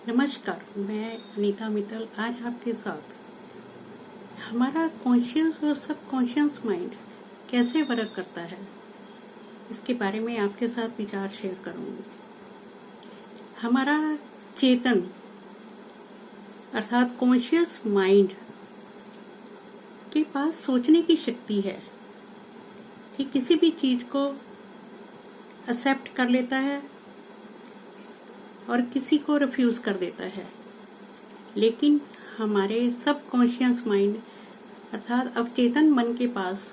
नमस्कार, मैं अनीता मित्तल आज आपके साथ हमारा कॉन्शियस और सबकॉन्शियस माइंड कैसे वर्क करता है इसके बारे में आपके साथ विचार शेयर करूंगी। हमारा चेतन अर्थात कॉन्शियस माइंड के पास सोचने की शक्ति है कि किसी भी चीज को एक्सेप्ट कर लेता है और किसी को रिफ्यूज कर देता है, लेकिन हमारे सबकॉन्शियस माइंड अर्थात अवचेतन मन के पास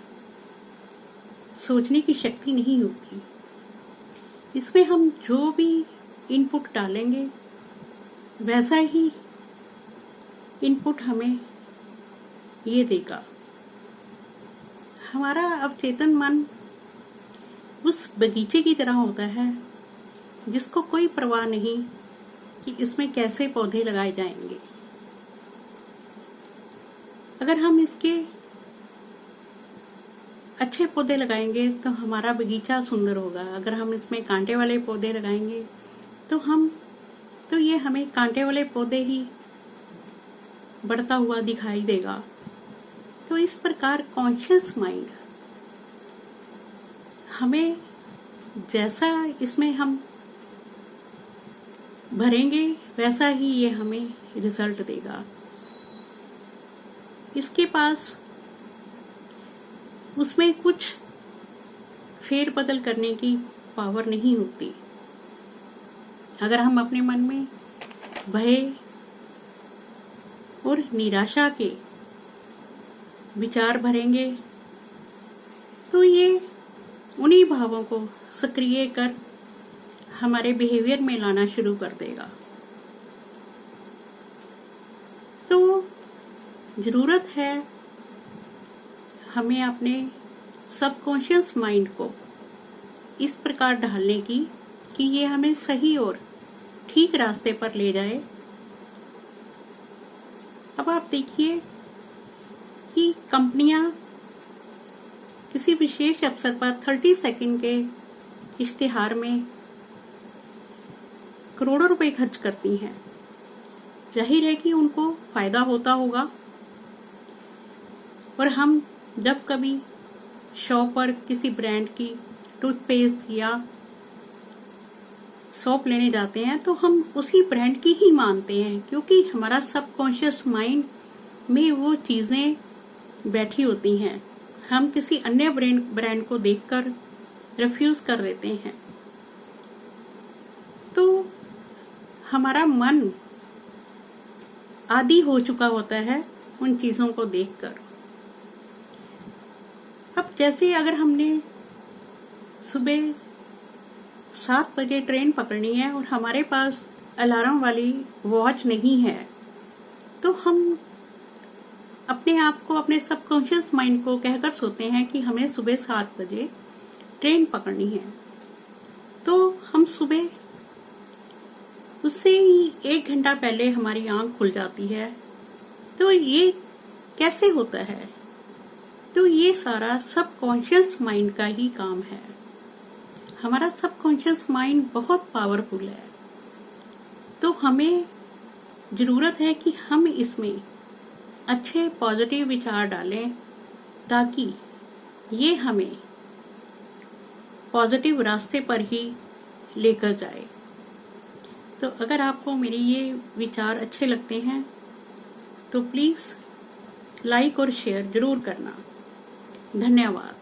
सोचने की शक्ति नहीं होती। इसमें हम जो भी इनपुट डालेंगे वैसा ही इनपुट हमें ये देगा। हमारा अवचेतन मन उस बगीचे की तरह होता है जिसको कोई परवाह नहीं कि इसमें कैसे पौधे लगाए जाएंगे। अगर हम इसके अच्छे पौधे लगाएंगे तो हमारा बगीचा सुंदर होगा। अगर हम इसमें कांटे वाले पौधे लगाएंगे तो ये हमें कांटे वाले पौधे ही बढ़ता हुआ दिखाई देगा। तो इस प्रकार कॉन्शियस माइंड हमें जैसा इसमें हम भरेंगे वैसा ही ये हमें रिजल्ट देगा। इसके पास उसमें कुछ फेर बदल करने की पावर नहीं होती। अगर हम अपने मन में भय और निराशा के विचार भरेंगे तो ये उन्हीं भावों को सक्रिय कर हमारे बिहेवियर में लाना शुरू कर देगा। तो जरूरत है हमें अपने सबकॉन्शियस माइंड को इस प्रकार ढालने की कि ये हमें सही और ठीक रास्ते पर ले जाए। अब आप देखिए कि कंपनियां किसी विशेष अवसर पर 30 सेकंड के इश्तिहार में करोड़ों रुपए खर्च करती हैं। जाहिर है कि उनको फायदा होता होगा। और हम जब कभी शॉप पर किसी ब्रांड की टूथपेस्ट या सोप लेने जाते हैं तो हम उसी ब्रांड की ही मानते हैं, क्योंकि हमारा सबकॉन्शियस माइंड में वो चीजें बैठी होती हैं। हम किसी अन्य ब्रांड को देखकर रिफ्यूज कर देते हैं। तो हमारा मन आदी हो चुका होता है उन चीजों को देखकर। अब जैसे अगर हमने सुबह 7 बजे ट्रेन पकड़नी है और हमारे पास अलार्म वाली वॉच नहीं है, तो हम अपने आप को, अपने सबकॉन्शियस माइंड को कहकर सोते हैं कि हमें सुबह 7 बजे ट्रेन पकड़नी है। तो हम सुबह उससे ही 1 घंटा पहले हमारी आंख खुल जाती है। तो ये कैसे होता है? तो ये सारा सबकॉन्शियस माइंड का ही काम है। हमारा सबकॉन्शियस माइंड बहुत पावरफुल है। तो हमें जरूरत है कि हम इसमें अच्छे पॉजिटिव विचार डालें ताकि ये हमें पॉजिटिव रास्ते पर ही लेकर जाए। तो अगर आपको मेरे ये विचार अच्छे लगते हैं तो प्लीज़ लाइक और शेयर जरूर करना। धन्यवाद।